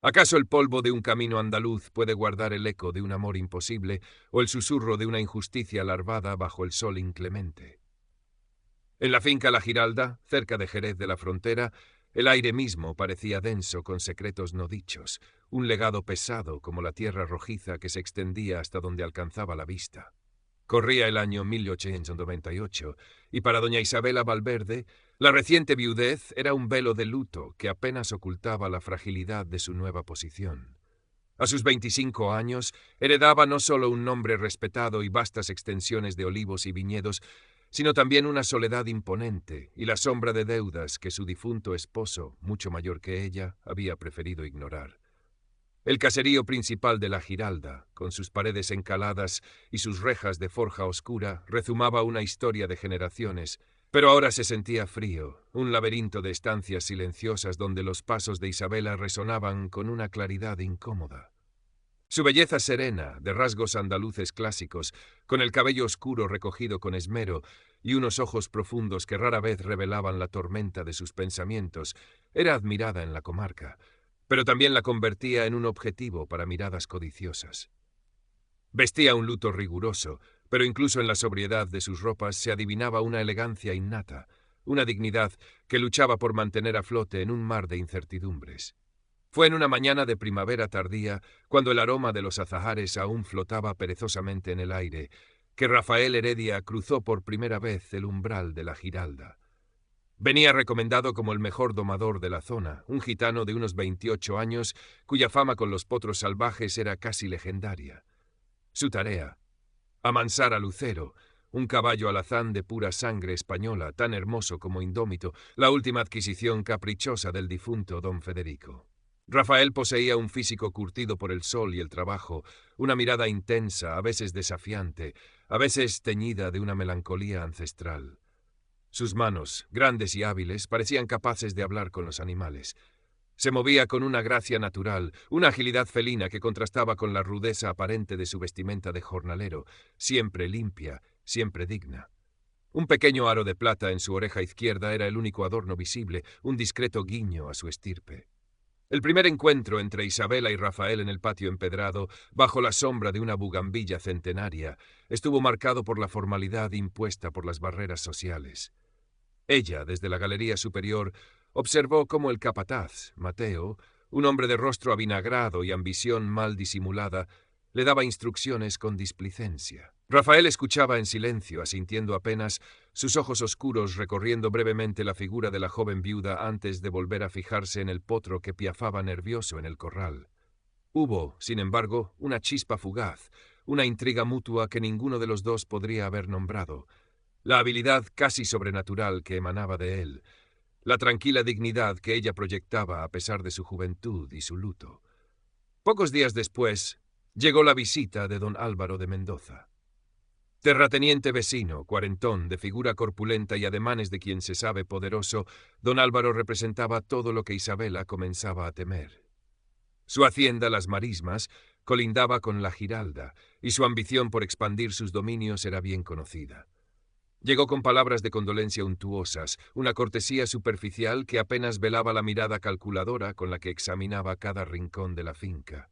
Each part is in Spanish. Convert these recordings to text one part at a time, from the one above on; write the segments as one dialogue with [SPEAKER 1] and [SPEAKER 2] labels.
[SPEAKER 1] ¿Acaso el polvo de un camino andaluz puede guardar el eco de un amor imposible o el susurro de una injusticia larvada bajo el sol inclemente? En la finca La Giralda, cerca de Jerez de la Frontera, el aire mismo parecía denso con secretos no dichos, un legado pesado como la tierra rojiza que se extendía hasta donde alcanzaba la vista. Corría el año 1898 y para doña Isabela Valverde, la reciente viudez era un velo de luto que apenas ocultaba la fragilidad de su nueva posición. A sus 25 años, heredaba no solo un nombre respetado y vastas extensiones de olivos y viñedos, sino también una soledad imponente y la sombra de deudas que su difunto esposo, mucho mayor que ella, había preferido ignorar. El caserío principal de La Giralda, con sus paredes encaladas y sus rejas de forja oscura, rezumaba una historia de generaciones, pero ahora se sentía frío, un laberinto de estancias silenciosas donde los pasos de Isabela resonaban con una claridad incómoda. Su belleza serena, de rasgos andaluces clásicos, con el cabello oscuro recogido con esmero y unos ojos profundos que rara vez revelaban la tormenta de sus pensamientos, era admirada en la comarca, pero también la convertía en un objetivo para miradas codiciosas. Vestía un luto riguroso, pero incluso en la sobriedad de sus ropas se adivinaba una elegancia innata, una dignidad que luchaba por mantener a flote en un mar de incertidumbres. Fue en una mañana de primavera tardía, cuando el aroma de los azahares aún flotaba perezosamente en el aire, que Rafael Heredia cruzó por primera vez el umbral de La Giralda. Venía recomendado como el mejor domador de la zona, un gitano de unos 28 años, cuya fama con los potros salvajes era casi legendaria. Su tarea: amansar a Lucero, un caballo alazán de pura sangre española, tan hermoso como indómito, la última adquisición caprichosa del difunto don Federico. Rafael poseía un físico curtido por el sol y el trabajo, una mirada intensa, a veces desafiante, a veces teñida de una melancolía ancestral. Sus manos, grandes y hábiles, parecían capaces de hablar con los animales. Se movía con una gracia natural, una agilidad felina que contrastaba con la rudeza aparente de su vestimenta de jornalero, siempre limpia, siempre digna. Un pequeño aro de plata en su oreja izquierda era el único adorno visible, un discreto guiño a su estirpe. El primer encuentro entre Isabela y Rafael en el patio empedrado, bajo la sombra de una bugambilla centenaria, estuvo marcado por la formalidad impuesta por las barreras sociales. Ella, desde la galería superior, observó cómo el capataz, Mateo, un hombre de rostro avinagrado y ambición mal disimulada, le daba instrucciones con displicencia. Rafael escuchaba en silencio, asintiendo apenas, sus ojos oscuros recorriendo brevemente la figura de la joven viuda antes de volver a fijarse en el potro que piafaba nervioso en el corral. Hubo, sin embargo, una chispa fugaz, una intriga mutua que ninguno de los dos podría haber nombrado, la habilidad casi sobrenatural que emanaba de él, la tranquila dignidad que ella proyectaba a pesar de su juventud y su luto. Pocos días después, llegó la visita de don Álvaro de Mendoza. Terrateniente vecino, cuarentón, de figura corpulenta y ademanes de quien se sabe poderoso, don Álvaro representaba todo lo que Isabela comenzaba a temer. Su hacienda, Las Marismas, colindaba con La Giralda, y su ambición por expandir sus dominios era bien conocida. Llegó con palabras de condolencia untuosas, una cortesía superficial que apenas velaba la mirada calculadora con la que examinaba cada rincón de la finca,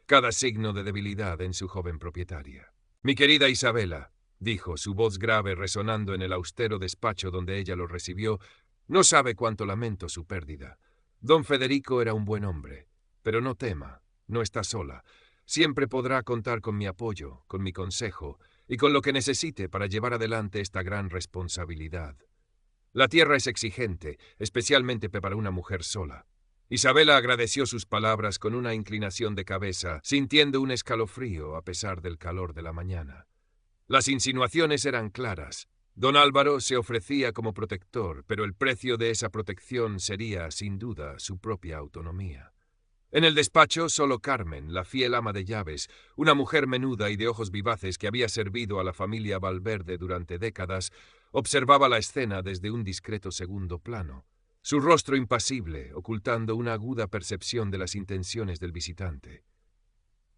[SPEAKER 1] cada signo de debilidad en su joven propietaria. «Mi querida Isabela», dijo, su voz grave resonando en el austero despacho donde ella lo recibió, «no sabe cuánto lamento su pérdida. Don Federico era un buen hombre, pero no tema, no está sola. Siempre podrá contar con mi apoyo, con mi consejo, y con lo que necesite para llevar adelante esta gran responsabilidad. La tierra es exigente, especialmente para una mujer sola». Isabela agradeció sus palabras con una inclinación de cabeza, sintiendo un escalofrío a pesar del calor de la mañana. Las insinuaciones eran claras. Don Álvaro se ofrecía como protector, pero el precio de esa protección sería, sin duda, su propia autonomía. En el despacho, solo Carmen, la fiel ama de llaves, una mujer menuda y de ojos vivaces que había servido a la familia Valverde durante décadas, observaba la escena desde un discreto segundo plano, su rostro impasible, ocultando una aguda percepción de las intenciones del visitante.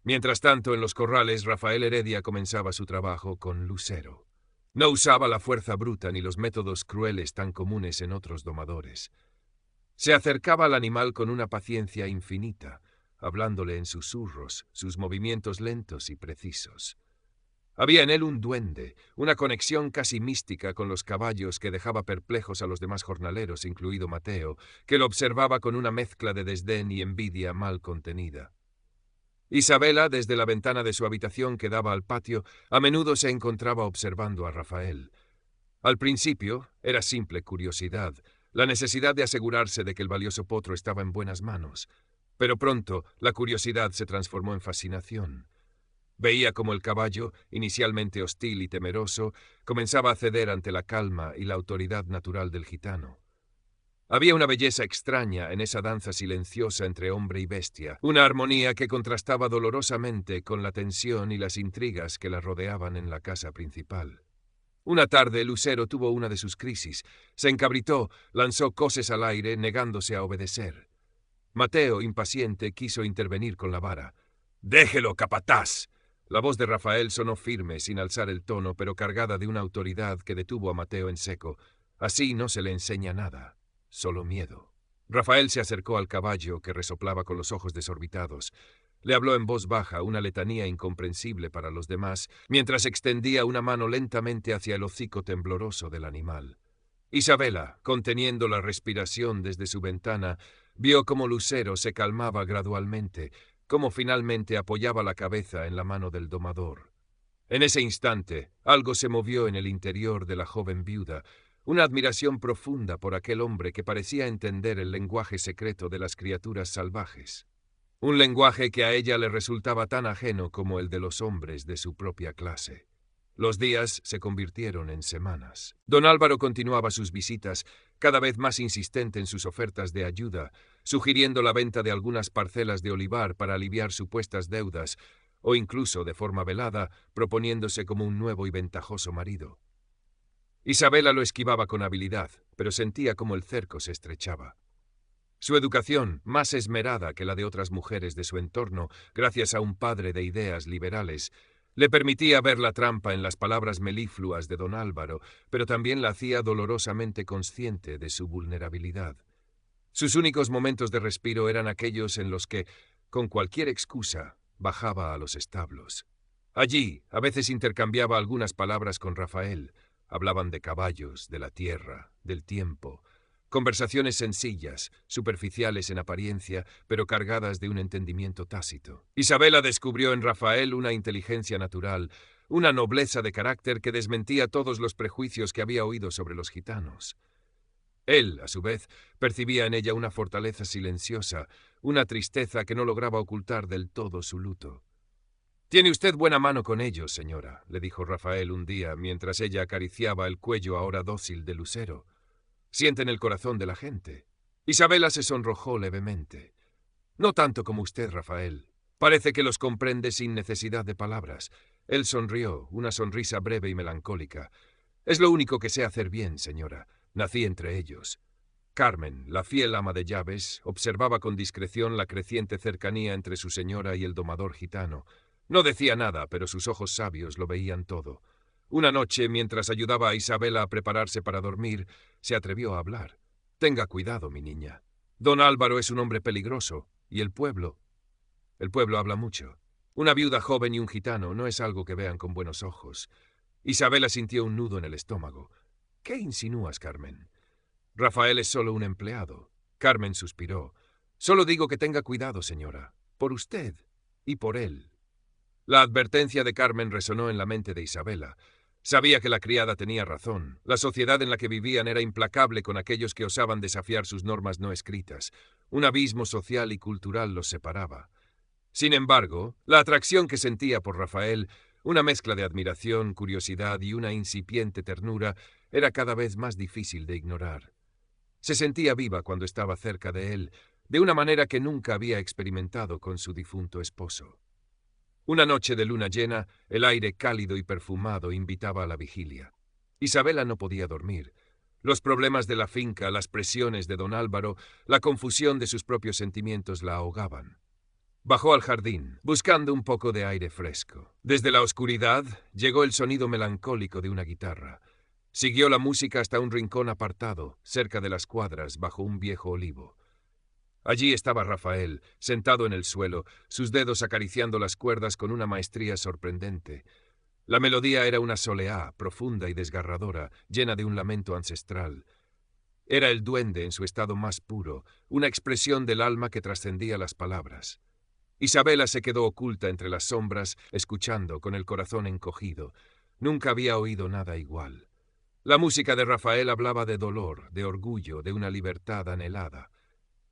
[SPEAKER 1] Mientras tanto, en los corrales, Rafael Heredia comenzaba su trabajo con Lucero. No usaba la fuerza bruta ni los métodos crueles tan comunes en otros domadores. Se acercaba al animal con una paciencia infinita, hablándole en susurros, sus movimientos lentos y precisos. Había en él un duende, una conexión casi mística con los caballos que dejaba perplejos a los demás jornaleros, incluido Mateo, que lo observaba con una mezcla de desdén y envidia mal contenida. Isabela, desde la ventana de su habitación que daba al patio, a menudo se encontraba observando a Rafael. Al principio era simple curiosidad, la necesidad de asegurarse de que el valioso potro estaba en buenas manos, pero pronto la curiosidad se transformó en fascinación. Veía cómo el caballo, inicialmente hostil y temeroso, comenzaba a ceder ante la calma y la autoridad natural del gitano. Había una belleza extraña en esa danza silenciosa entre hombre y bestia, una armonía que contrastaba dolorosamente con la tensión y las intrigas que la rodeaban en la casa principal. Una tarde Lucero tuvo una de sus crisis, se encabritó, lanzó coces al aire, negándose a obedecer. Mateo, impaciente, quiso intervenir con la vara. «¡Déjelo, capataz!». La voz de Rafael sonó firme, sin alzar el tono, pero cargada de una autoridad que detuvo a Mateo en seco. Así no se le enseña nada, solo miedo. Rafael se acercó al caballo, que resoplaba con los ojos desorbitados. Le habló en voz baja, una letanía incomprensible para los demás, mientras extendía una mano lentamente hacia el hocico tembloroso del animal. Isabela, conteniendo la respiración desde su ventana, vio cómo Lucero se calmaba gradualmente, cómo finalmente apoyaba la cabeza en la mano del domador. En ese instante, algo se movió en el interior de la joven viuda, una admiración profunda por aquel hombre que parecía entender el lenguaje secreto de las criaturas salvajes. Un lenguaje que a ella le resultaba tan ajeno como el de los hombres de su propia clase. Los días se convirtieron en semanas. Don Álvaro continuaba sus visitas, cada vez más insistente en sus ofertas de ayuda, sugiriendo la venta de algunas parcelas de olivar para aliviar supuestas deudas, o incluso, de forma velada, proponiéndose como un nuevo y ventajoso marido. Isabela lo esquivaba con habilidad, pero sentía como el cerco se estrechaba. Su educación, más esmerada que la de otras mujeres de su entorno, gracias a un padre de ideas liberales, le permitía ver la trampa en las palabras melifluas de don Álvaro, pero también la hacía dolorosamente consciente de su vulnerabilidad. Sus únicos momentos de respiro eran aquellos en los que, con cualquier excusa, bajaba a los establos. Allí, a veces intercambiaba algunas palabras con Rafael. Hablaban de caballos, de la tierra, del tiempo. Conversaciones sencillas, superficiales en apariencia, pero cargadas de un entendimiento tácito. Isabela descubrió en Rafael una inteligencia natural, una nobleza de carácter que desmentía todos los prejuicios que había oído sobre los gitanos. Él, a su vez, percibía en ella una fortaleza silenciosa, una tristeza que no lograba ocultar del todo su luto. «Tiene usted buena mano con ellos, señora», le dijo Rafael un día, mientras ella acariciaba el cuello ahora dócil de Lucero. «Sienten el corazón de la gente». Isabela se sonrojó levemente. «No tanto como usted, Rafael. Parece que los comprende sin necesidad de palabras». Él sonrió, una sonrisa breve y melancólica. «Es lo único que sé hacer bien, señora. Nací entre ellos». Carmen, la fiel ama de llaves, observaba con discreción la creciente cercanía entre su señora y el domador gitano. No decía nada, pero sus ojos sabios lo veían todo. Una noche, mientras ayudaba a Isabela a prepararse para dormir, se atrevió a hablar. «Tenga cuidado, mi niña. Don Álvaro es un hombre peligroso, y el pueblo habla mucho. Una viuda joven y un gitano no es algo que vean con buenos ojos». Isabela sintió un nudo en el estómago. «¿Qué insinúas, Carmen?» «Rafael es solo un empleado». Carmen suspiró. «Solo digo que tenga cuidado, señora. Por usted y por él». La advertencia de Carmen resonó en la mente de Isabela. Sabía que la criada tenía razón. La sociedad en la que vivían era implacable con aquellos que osaban desafiar sus normas no escritas. Un abismo social y cultural los separaba. Sin embargo, la atracción que sentía por Rafael, una mezcla de admiración, curiosidad y una incipiente ternura, era cada vez más difícil de ignorar. Se sentía viva cuando estaba cerca de él, de una manera que nunca había experimentado con su difunto esposo. Una noche de luna llena, el aire cálido y perfumado invitaba a la vigilia. Isabela no podía dormir. Los problemas de la finca, las presiones de don Álvaro, la confusión de sus propios sentimientos la ahogaban. Bajó al jardín, buscando un poco de aire fresco. Desde la oscuridad llegó el sonido melancólico de una guitarra. Siguió la música hasta un rincón apartado, cerca de las cuadras, bajo un viejo olivo. Allí estaba Rafael, sentado en el suelo, sus dedos acariciando las cuerdas con una maestría sorprendente. La melodía era una soleá, profunda y desgarradora, llena de un lamento ancestral. Era el duende en su estado más puro, una expresión del alma que trascendía las palabras. Isabela se quedó oculta entre las sombras, escuchando, con el corazón encogido. Nunca había oído nada igual. La música de Rafael hablaba de dolor, de orgullo, de una libertad anhelada.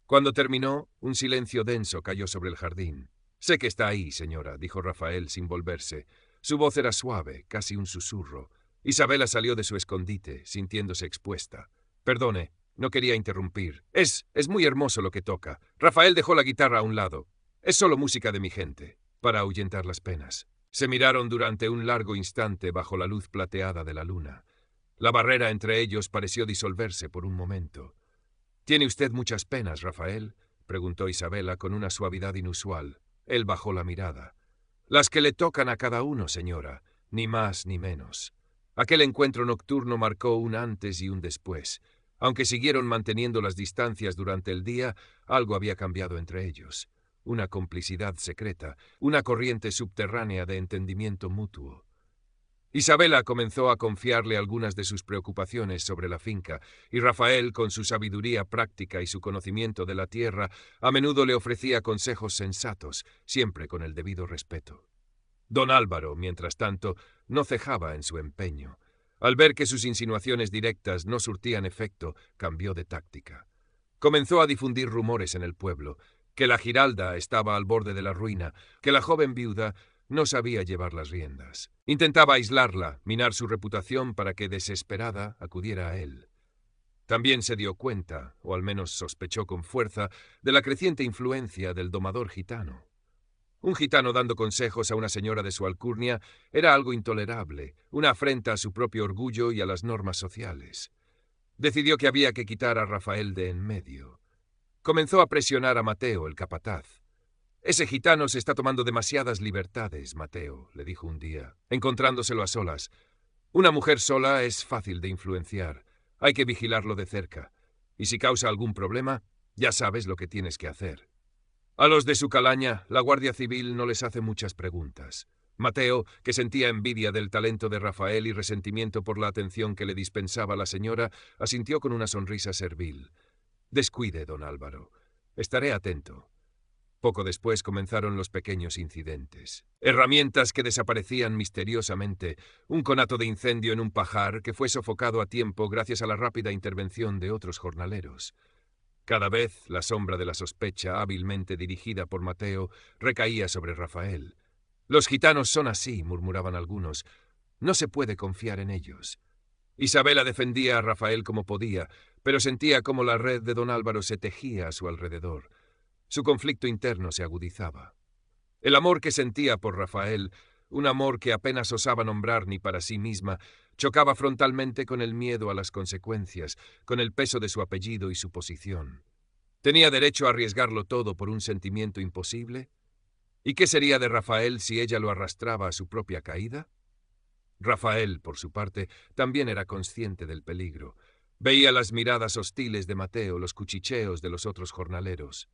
[SPEAKER 1] Cuando terminó, un silencio denso cayó sobre el jardín. «Sé que está ahí, señora», dijo Rafael sin volverse. Su voz era suave, casi un susurro. Isabela salió de su escondite, sintiéndose expuesta. «Perdone, no quería interrumpir. Es muy hermoso lo que toca». Rafael dejó la guitarra a un lado. «Es solo música de mi gente», para ahuyentar las penas. Se miraron durante un largo instante bajo la luz plateada de la luna. La barrera entre ellos pareció disolverse por un momento. «¿Tiene usted muchas penas, Rafael?», preguntó Isabela con una suavidad inusual. Él bajó la mirada. «Las que le tocan a cada uno, señora, ni más ni menos». Aquel encuentro nocturno marcó un antes y un después. Aunque siguieron manteniendo las distancias durante el día, algo había cambiado entre ellos. Una complicidad secreta, una corriente subterránea de entendimiento mutuo. Isabela comenzó a confiarle algunas de sus preocupaciones sobre la finca, y Rafael, con su sabiduría práctica y su conocimiento de la tierra, a menudo le ofrecía consejos sensatos, siempre con el debido respeto. Don Álvaro, mientras tanto, no cejaba en su empeño. Al ver que sus insinuaciones directas no surtían efecto, cambió de táctica. Comenzó a difundir rumores en el pueblo, que la Giralda estaba al borde de la ruina, que la joven viuda no sabía llevar las riendas. Intentaba aislarla, minar su reputación para que, desesperada, acudiera a él. También se dio cuenta, o al menos sospechó con fuerza, de la creciente influencia del domador gitano. Un gitano dando consejos a una señora de su alcurnia era algo intolerable, una afrenta a su propio orgullo y a las normas sociales. Decidió que había que quitar a Rafael de en medio. Comenzó a presionar a Mateo, el capataz. «Ese gitano se está tomando demasiadas libertades, Mateo», le dijo un día, encontrándoselo a solas. «Una mujer sola es fácil de influenciar. Hay que vigilarlo de cerca. Y si causa algún problema, ya sabes lo que tienes que hacer». A los de su calaña, la Guardia Civil no les hace muchas preguntas. Mateo, que sentía envidia del talento de Rafael y resentimiento por la atención que le dispensaba la señora, asintió con una sonrisa servil. «Descuide, don Álvaro. Estaré atento». Poco después comenzaron los pequeños incidentes. Herramientas que desaparecían misteriosamente, un conato de incendio en un pajar que fue sofocado a tiempo gracias a la rápida intervención de otros jornaleros. Cada vez la sombra de la sospecha, hábilmente dirigida por Mateo, recaía sobre Rafael. «Los gitanos son así», murmuraban algunos. «No se puede confiar en ellos». Isabela defendía a Rafael como podía, pero sentía cómo la red de don Álvaro se tejía a su alrededor. Su conflicto interno se agudizaba. El amor que sentía por Rafael, un amor que apenas osaba nombrar ni para sí misma, chocaba frontalmente con el miedo a las consecuencias, con el peso de su apellido y su posición. ¿Tenía derecho a arriesgarlo todo por un sentimiento imposible? ¿Y qué sería de Rafael si ella lo arrastraba a su propia caída? Rafael, por su parte, también era consciente del peligro. Veía las miradas hostiles de Mateo, los cuchicheos de los otros jornaleros.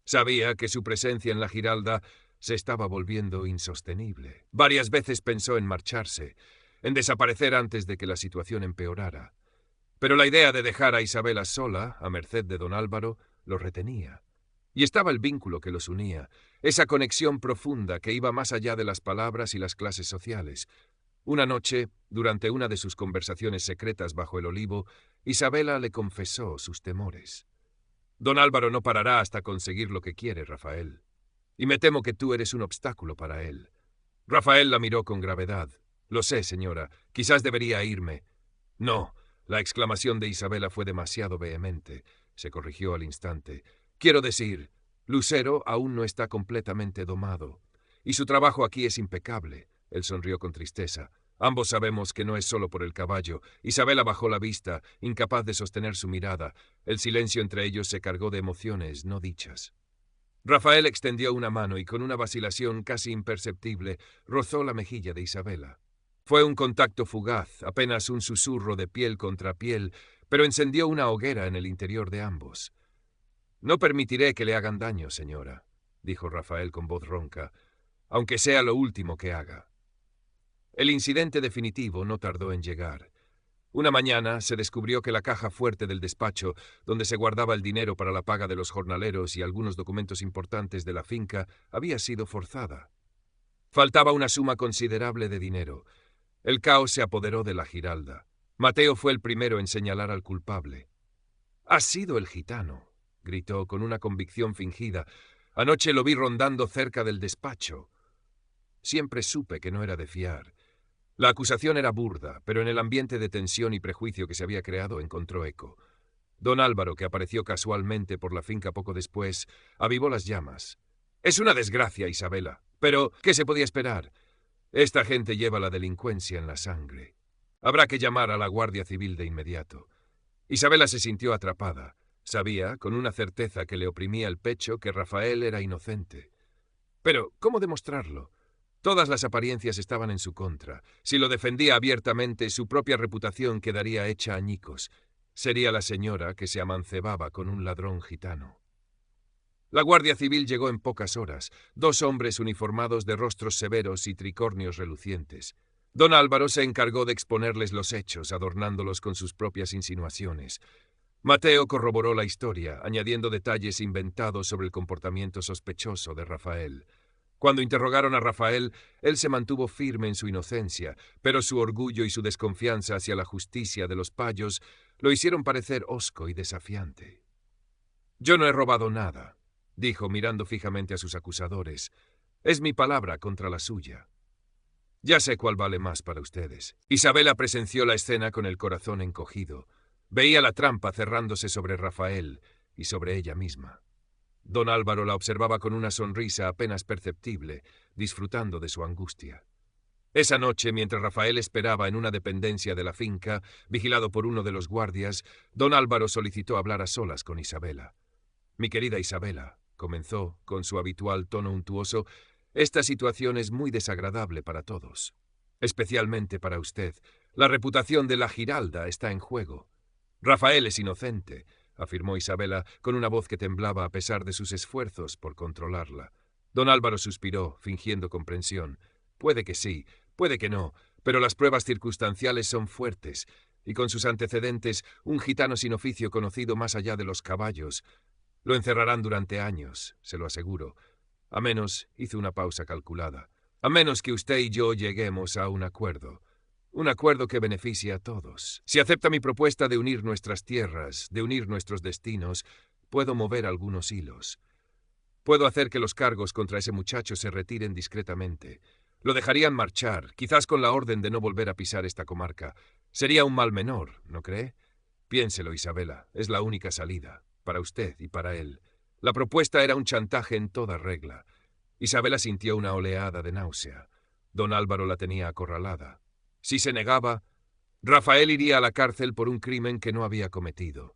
[SPEAKER 1] Sabía que su presencia en la Giralda se estaba volviendo insostenible. Varias veces pensó en marcharse, en desaparecer antes de que la situación empeorara. Pero la idea de dejar a Isabela sola, a merced de don Álvaro, lo retenía. Y estaba el vínculo que los unía, esa conexión profunda que iba más allá de las palabras y las clases sociales. Una noche, durante una de sus conversaciones secretas bajo el olivo, Isabela le confesó sus temores. «Don Álvaro no parará hasta conseguir lo que quiere, Rafael. Y me temo que tú eres un obstáculo para él». Rafael la miró con gravedad. «Lo sé, señora. Quizás debería irme». «No». La exclamación de Isabela fue demasiado vehemente. Se corrigió al instante. «Quiero decir, Lucero aún no está completamente domado. Y su trabajo aquí es impecable». Él sonrió con tristeza. «Ambos sabemos que no es solo por el caballo». Isabela bajó la vista, incapaz de sostener su mirada. El silencio entre ellos se cargó de emociones no dichas. Rafael extendió una mano y con una vacilación casi imperceptible rozó la mejilla de Isabela. Fue un contacto fugaz, apenas un susurro de piel contra piel, pero encendió una hoguera en el interior de ambos. No permitiré que le hagan daño, señora, dijo Rafael con voz ronca, aunque sea lo último que haga. El incidente definitivo no tardó en llegar. Una mañana se descubrió que la caja fuerte del despacho, donde se guardaba el dinero para la paga de los jornaleros y algunos documentos importantes de la finca, había sido forzada. Faltaba una suma considerable de dinero. El caos se apoderó de la Giralda. Mateo fue el primero en señalar al culpable. «¡Ha sido el gitano!», gritó con una convicción fingida. «Anoche lo vi rondando cerca del despacho». Siempre supe que no era de fiar. La acusación era burda, pero en el ambiente de tensión y prejuicio que se había creado encontró eco. Don Álvaro, que apareció casualmente por la finca poco después, avivó las llamas. «Es una desgracia, Isabela. Pero, ¿qué se podía esperar? Esta gente lleva la delincuencia en la sangre. Habrá que llamar a la Guardia Civil de inmediato». Isabela se sintió atrapada. Sabía, con una certeza que le oprimía el pecho, que Rafael era inocente. Pero, ¿cómo demostrarlo? Todas las apariencias estaban en su contra. Si lo defendía abiertamente, su propia reputación quedaría hecha añicos. Sería la señora que se amancebaba con un ladrón gitano. La Guardia Civil llegó en pocas horas, 2 hombres uniformados de rostros severos y tricornios relucientes. Don Álvaro se encargó de exponerles los hechos, adornándolos con sus propias insinuaciones. Mateo corroboró la historia, añadiendo detalles inventados sobre el comportamiento sospechoso de Rafael. Cuando interrogaron a Rafael, él se mantuvo firme en su inocencia, pero su orgullo y su desconfianza hacia la justicia de los payos lo hicieron parecer hosco y desafiante. «Yo no he robado nada», dijo mirando fijamente a sus acusadores. «Es mi palabra contra la suya. Ya sé cuál vale más para ustedes». Isabela presenció la escena con el corazón encogido. Veía la trampa cerrándose sobre Rafael y sobre ella misma. Don Álvaro la observaba con una sonrisa apenas perceptible, disfrutando de su angustia. Esa noche, mientras Rafael esperaba en una dependencia de la finca, vigilado por uno de los guardias, don Álvaro solicitó hablar a solas con Isabela. «Mi querida Isabela», comenzó, con su habitual tono untuoso, «esta situación es muy desagradable para todos. Especialmente para usted. La reputación de la Giralda está en juego. Rafael es inocente», afirmó Isabela con una voz que temblaba a pesar de sus esfuerzos por controlarla. Don Álvaro suspiró, fingiendo comprensión. «Puede que sí, puede que no, pero las pruebas circunstanciales son fuertes, y con sus antecedentes, un gitano sin oficio conocido más allá de los caballos. Lo encerrarán durante años, se lo aseguro. A menos», hizo una pausa calculada, «a menos que usted y yo lleguemos a un acuerdo. Un acuerdo que beneficie a todos. Si acepta mi propuesta de unir nuestras tierras, de unir nuestros destinos, puedo mover algunos hilos. Puedo hacer que los cargos contra ese muchacho se retiren discretamente. Lo dejarían marchar, quizás con la orden de no volver a pisar esta comarca. Sería un mal menor, ¿no cree? Piénselo, Isabela, es la única salida, para usted y para él. La propuesta era un chantaje en toda regla. Isabela sintió una oleada de náusea. Don Álvaro la tenía acorralada. Si se negaba, Rafael iría a la cárcel por un crimen que no había cometido.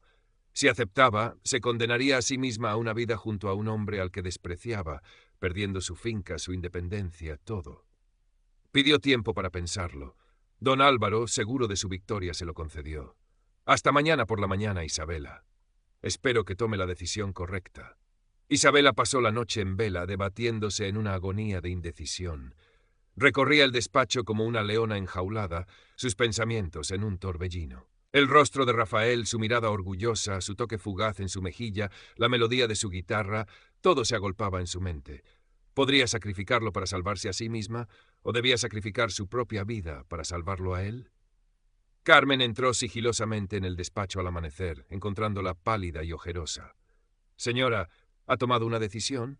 [SPEAKER 1] Si aceptaba, se condenaría a sí misma a una vida junto a un hombre al que despreciaba, perdiendo su finca, su independencia, todo. Pidió tiempo para pensarlo. Don Álvaro, seguro de su victoria, se lo concedió. «Hasta mañana por la mañana, Isabela. Espero que tome la decisión correcta». Isabela pasó la noche en vela, debatiéndose en una agonía de indecisión. Recorría el despacho como una leona enjaulada, sus pensamientos en un torbellino. El rostro de Rafael, su mirada orgullosa, su toque fugaz en su mejilla, la melodía de su guitarra, todo se agolpaba en su mente. ¿Podría sacrificarlo para salvarse a sí misma, o debía sacrificar su propia vida para salvarlo a él? Carmen entró sigilosamente en el despacho al amanecer, encontrándola pálida y ojerosa. «Señora, ¿ha tomado una decisión?»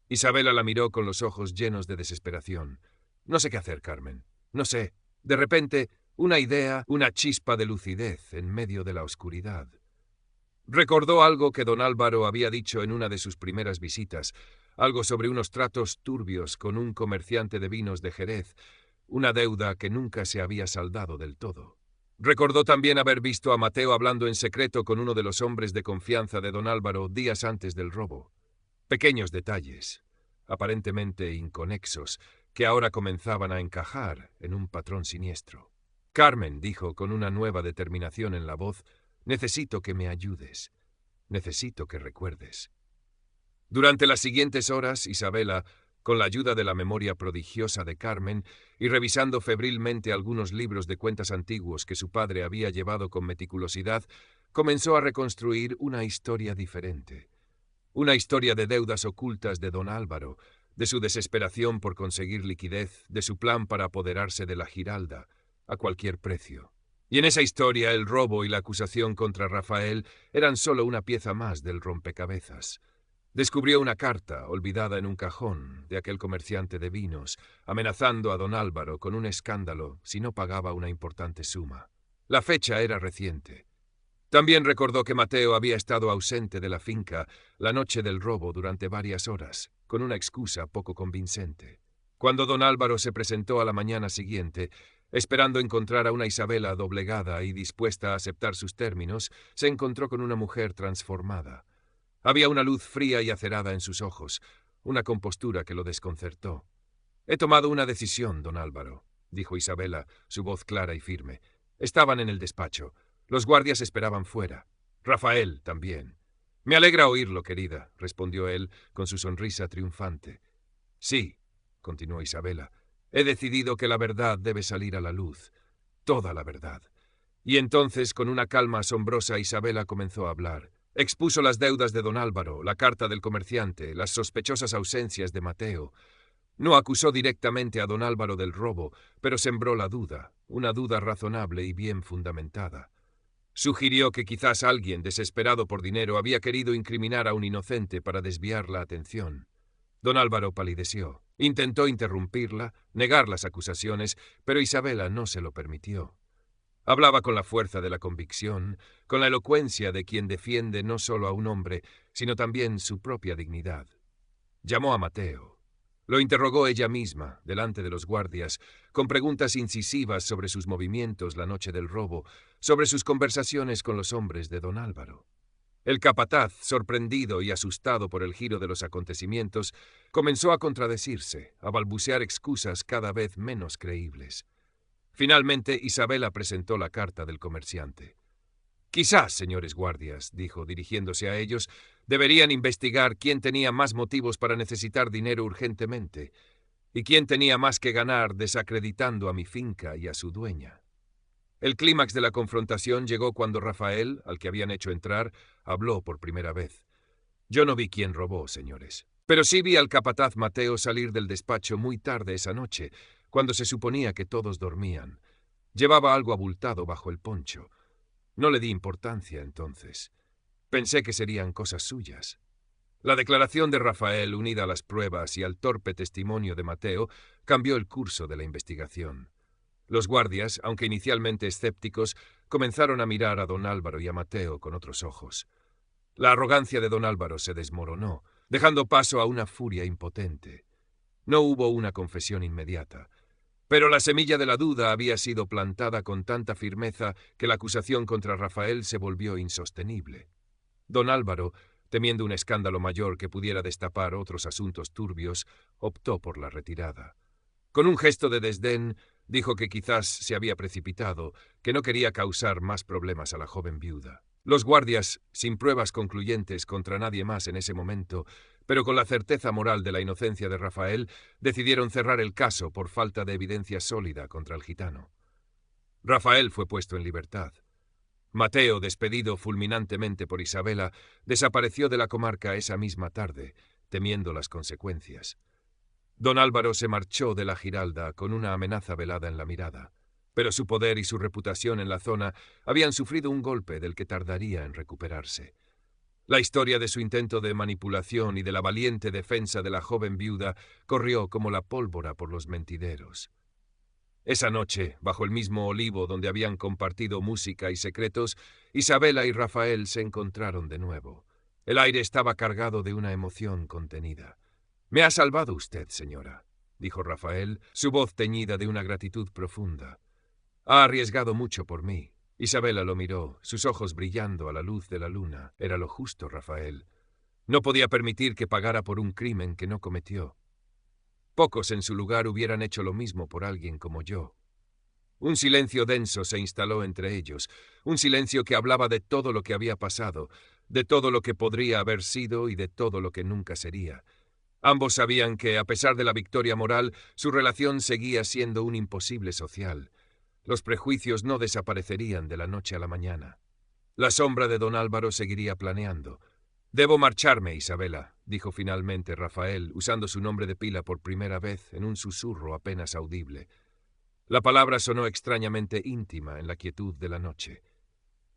[SPEAKER 1] Isabela la miró con los ojos llenos de desesperación. «No sé qué hacer, Carmen. No sé. De repente, una idea, una chispa de lucidez en medio de la oscuridad». Recordó algo que don Álvaro había dicho en una de sus primeras visitas, algo sobre unos tratos turbios con un comerciante de vinos de Jerez, una deuda que nunca se había saldado del todo. Recordó también haber visto a Mateo hablando en secreto con uno de los hombres de confianza de don Álvaro días antes del robo. Pequeños detalles, aparentemente inconexos, que ahora comenzaban a encajar en un patrón siniestro. «Carmen», dijo con una nueva determinación en la voz, «necesito que me ayudes. Necesito que recuerdes. Durante las siguientes horas, Isabela, con la ayuda de la memoria prodigiosa de Carmen y revisando febrilmente algunos libros de cuentas antiguos que su padre había llevado con meticulosidad, comenzó a reconstruir una historia diferente. Una historia de deudas ocultas de don Álvaro, de su desesperación por conseguir liquidez, de su plan para apoderarse de la Giralda, a cualquier precio. Y en esa historia el robo y la acusación contra Rafael eran solo una pieza más del rompecabezas. Descubrió una carta, olvidada en un cajón, de aquel comerciante de vinos, amenazando a don Álvaro con un escándalo si no pagaba una importante suma. La fecha era reciente. También recordó que Mateo había estado ausente de la finca la noche del robo durante varias horas, con una excusa poco convincente. Cuando don Álvaro se presentó a la mañana siguiente, esperando encontrar a una Isabela doblegada y dispuesta a aceptar sus términos, se encontró con una mujer transformada. Había una luz fría y acerada en sus ojos, una compostura que lo desconcertó. «He tomado una decisión, don Álvaro», dijo Isabela, su voz clara y firme. Estaban en el despacho. Los guardias esperaban fuera. Rafael también. «Me alegra oírlo, querida», respondió él con su sonrisa triunfante. «Sí», continuó Isabela, «he decidido que la verdad debe salir a la luz, toda la verdad». Y entonces, con una calma asombrosa, Isabela comenzó a hablar. Expuso las deudas de don Álvaro, la carta del comerciante, las sospechosas ausencias de Mateo. No acusó directamente a don Álvaro del robo, pero sembró la duda, una duda razonable y bien fundamentada. Sugirió que quizás alguien, desesperado por dinero, había querido incriminar a un inocente para desviar la atención. Don Álvaro palideció. Intentó interrumpirla, negar las acusaciones, pero Isabela no se lo permitió. Hablaba con la fuerza de la convicción, con la elocuencia de quien defiende no solo a un hombre, sino también su propia dignidad. Llamó a Mateo. Lo interrogó ella misma, delante de los guardias, con preguntas incisivas sobre sus movimientos la noche del robo, sobre sus conversaciones con los hombres de don Álvaro. El capataz, sorprendido y asustado por el giro de los acontecimientos, comenzó a contradecirse, a balbucear excusas cada vez menos creíbles. Finalmente, Isabela presentó la carta del comerciante. «Quizás, señores guardias», dijo, dirigiéndose a ellos, «deberían investigar quién tenía más motivos para necesitar dinero urgentemente y quién tenía más que ganar desacreditando a mi finca y a su dueña». El clímax de la confrontación llegó cuando Rafael, al que habían hecho entrar, habló por primera vez. «Yo no vi quién robó, señores, pero sí vi al capataz Mateo salir del despacho muy tarde esa noche, cuando se suponía que todos dormían. Llevaba algo abultado bajo el poncho. No le di importancia entonces. Pensé que serían cosas suyas». La declaración de Rafael, unida a las pruebas y al torpe testimonio de Mateo, cambió el curso de la investigación. Los guardias, aunque inicialmente escépticos, comenzaron a mirar a don Álvaro y a Mateo con otros ojos. La arrogancia de don Álvaro se desmoronó, dejando paso a una furia impotente. No hubo una confesión inmediata. Pero la semilla de la duda había sido plantada con tanta firmeza que la acusación contra Rafael se volvió insostenible. Don Álvaro, temiendo un escándalo mayor que pudiera destapar otros asuntos turbios, optó por la retirada. Con un gesto de desdén, dijo que quizás se había precipitado, que no quería causar más problemas a la joven viuda. Los guardias, sin pruebas concluyentes contra nadie más en ese momento, pero con la certeza moral de la inocencia de Rafael, decidieron cerrar el caso por falta de evidencia sólida contra el gitano. Rafael fue puesto en libertad. Mateo, despedido fulminantemente por Isabela, desapareció de la comarca esa misma tarde, temiendo las consecuencias. Don Álvaro se marchó de la Giralda con una amenaza velada en la mirada, pero su poder y su reputación en la zona habían sufrido un golpe del que tardaría en recuperarse. La historia de su intento de manipulación y de la valiente defensa de la joven viuda corrió como la pólvora por los mentideros. Esa noche, bajo el mismo olivo donde habían compartido música y secretos, Isabela y Rafael se encontraron de nuevo. El aire estaba cargado de una emoción contenida. «Me ha salvado usted, señora», dijo Rafael, su voz teñida de una gratitud profunda. «Ha arriesgado mucho por mí». Isabela lo miró, sus ojos brillando a la luz de la luna. Era lo justo, Rafael. No podía permitir que pagara por un crimen que no cometió. Pocos en su lugar hubieran hecho lo mismo por alguien como yo. Un silencio denso se instaló entre ellos, un silencio que hablaba de todo lo que había pasado, de todo lo que podría haber sido y de todo lo que nunca sería. Ambos sabían que, a pesar de la victoria moral, su relación seguía siendo un imposible social. Los prejuicios no desaparecerían de la noche a la mañana. La sombra de don Álvaro seguiría planeando. «Debo marcharme, Isabela», dijo finalmente Rafael, usando su nombre de pila por primera vez en un susurro apenas audible. La palabra sonó extrañamente íntima en la quietud de la noche.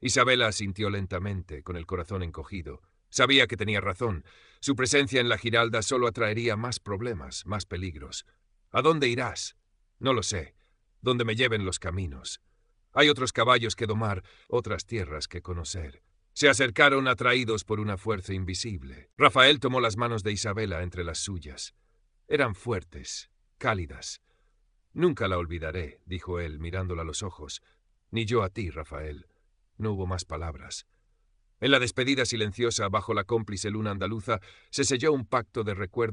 [SPEAKER 1] Isabela asintió lentamente, con el corazón encogido. Sabía que tenía razón. Su presencia en la Giralda solo atraería más problemas, más peligros. «¿A dónde irás?» «No lo sé. Donde me lleven los caminos. Hay otros caballos que domar, otras tierras que conocer». Se acercaron atraídos por una fuerza invisible. Rafael tomó las manos de Isabela entre las suyas. Eran fuertes, cálidas. «Nunca la olvidaré», dijo él, mirándola a los ojos. «Ni yo a ti, Rafael». No hubo más palabras. En la despedida silenciosa bajo la cómplice luna andaluza se selló un pacto de recuerdo